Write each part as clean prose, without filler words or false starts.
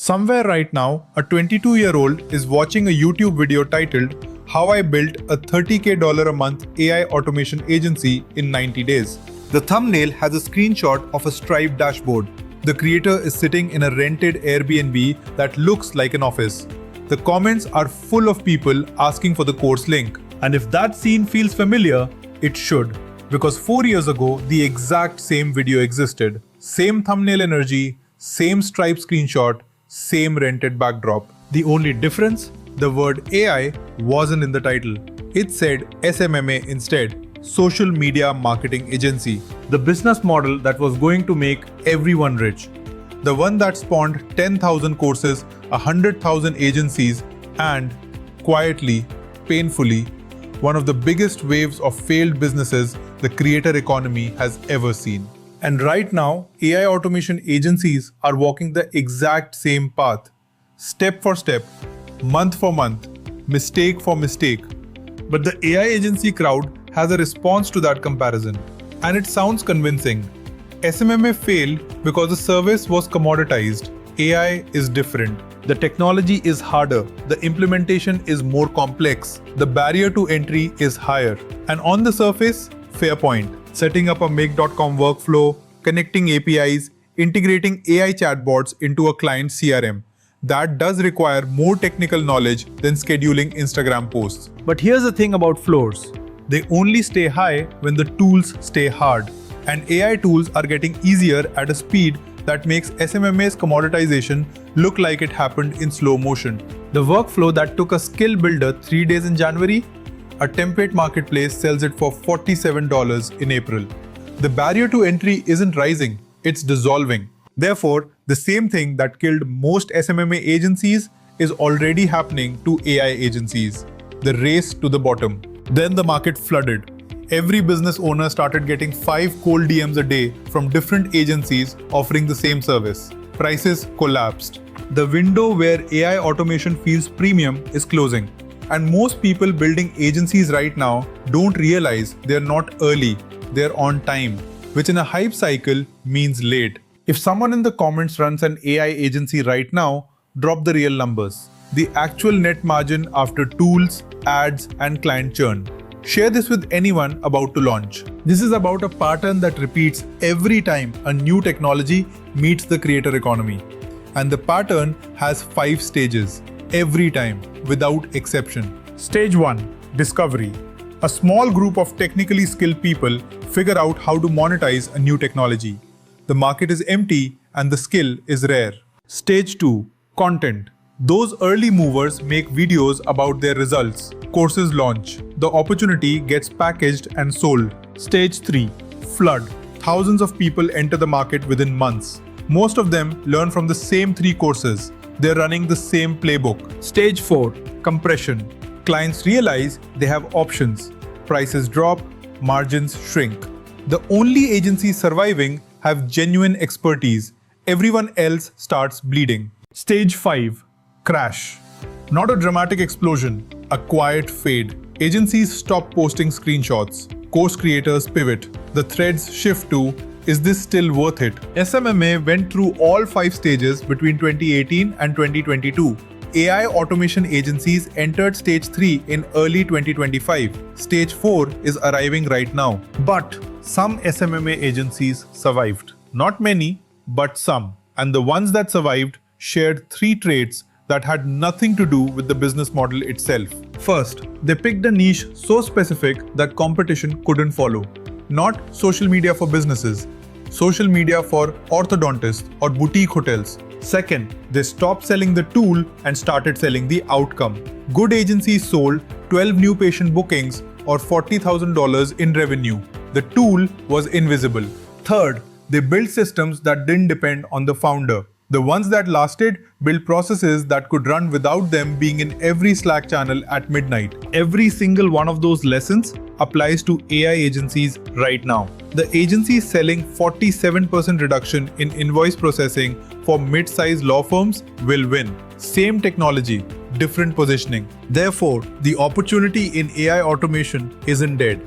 Somewhere right now, a 22-year-old is watching a YouTube video titled How I Built a $30K a month AI automation agency in 90 days. The thumbnail has a screenshot of a Stripe dashboard. The creator is sitting in a rented Airbnb that looks like an office. The comments are full of people asking for the course link. And if that scene feels familiar, it should. Because 4 years ago, the exact same video existed. Same thumbnail energy, same Stripe screenshot, same rented backdrop. The only difference? The word AI wasn't in the title. It said SMMA instead, Social Media Marketing Agency. The business model that was going to make everyone rich. The one that spawned 10,000 courses, 100,000 agencies, and quietly, painfully, one of the biggest waves of failed businesses the creator economy has ever seen. And right now, AI automation agencies are walking the exact same path, step for step, month for month, mistake for mistake. But the AI agency crowd has a response to that comparison. And it sounds convincing. SMMA failed because the service was commoditized. AI is different. The technology is harder. The implementation is more complex. The barrier to entry is higher. And on the surface, fair point. Setting up a make.com workflow, connecting APIs, integrating AI chatbots into a client CRM. That does require more technical knowledge than scheduling Instagram posts. But here's the thing about floors. They only stay high when the tools stay hard. And AI tools are getting easier at a speed that makes SMMA's commoditization look like it happened in slow motion. The workflow that took a skill builder 3 days in January, a template marketplace sells it for $47 in April. The barrier to entry isn't rising, it's dissolving. Therefore, the same thing that killed most SMMA agencies is already happening to AI agencies. The race to the bottom. Then the market flooded. Every business owner started getting 5 cold DMs a day from different agencies offering the same service. Prices collapsed. The window where AI automation feels premium is closing. And most people building agencies right now don't realize they're not early, they're on time, which in a hype cycle means late. If someone in the comments runs an AI agency right now, drop the real numbers. The actual net margin after tools, ads, and client churn. Share this with anyone about to launch. This is about a pattern that repeats every time a new technology meets the creator economy. And the pattern has 5 stages, every time, without exception. Stage 1. Discovery. A small group of technically skilled people figure out how to monetize a new technology. The market is empty and the skill is rare. Stage 2. Content. Those early movers make videos about their results. Courses launch. The opportunity gets packaged and sold. Stage 3. Flood. Thousands of people enter the market within months. Most of them learn from the same 3 courses. They're running the same playbook. Stage 4. Compression. Clients realize they have options. Prices drop, margins shrink. The only agencies surviving have genuine expertise. Everyone else starts bleeding. Stage 5. Crash. Not a dramatic explosion, a quiet fade. Agencies stop posting screenshots. Course creators pivot. The threads shift to, is this still worth it? SMMA went through all 5 stages between 2018 and 2022. AI automation agencies entered stage 3 in early 2025. Stage 4 is arriving right now. But some SMMA agencies survived. Not many, but some. And the ones that survived shared 3 traits that had nothing to do with the business model itself. First, they picked a niche so specific that competition couldn't follow. Not social media for businesses, social media for orthodontists or boutique hotels. Second, they stopped selling the tool and started selling the outcome. Good agencies sold 12 new patient bookings or $40,000 in revenue. The tool was invisible. Third, they built systems that didn't depend on the founder. The ones that lasted built processes that could run without them being in every Slack channel at midnight. Every single one of those lessons applies to AI agencies right now. The agencies selling 47% reduction in invoice processing for mid-sized law firms will win. Same technology, different positioning. Therefore, the opportunity in AI automation isn't dead.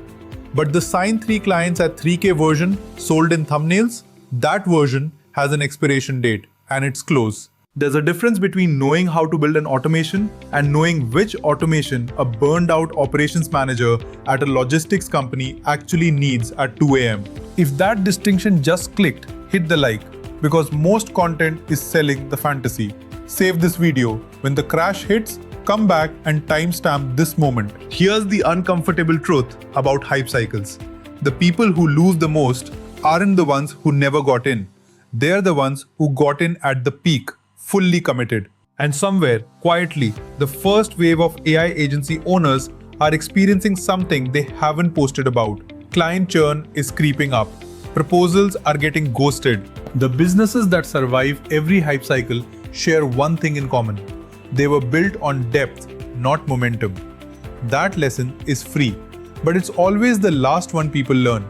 But the Sign 3 clients at 3K version sold in thumbnails, that version has an expiration date and it's close. There's a difference between knowing how to build an automation and knowing which automation a burned out operations manager at a logistics company actually needs at 2 a.m. If that distinction just clicked, hit the like, because most content is selling the fantasy. Save this video. When the crash hits, come back and timestamp this moment. Here's the uncomfortable truth about hype cycles. The people who lose the most aren't the ones who never got in. They're the ones who got in at the peak, fully committed. And somewhere, quietly, the first wave of AI agency owners are experiencing something they haven't posted about. Client churn is creeping up. Proposals are getting ghosted. The businesses that survive every hype cycle share one thing in common. They were built on depth, not momentum. That lesson is free, but it's always the last one people learn.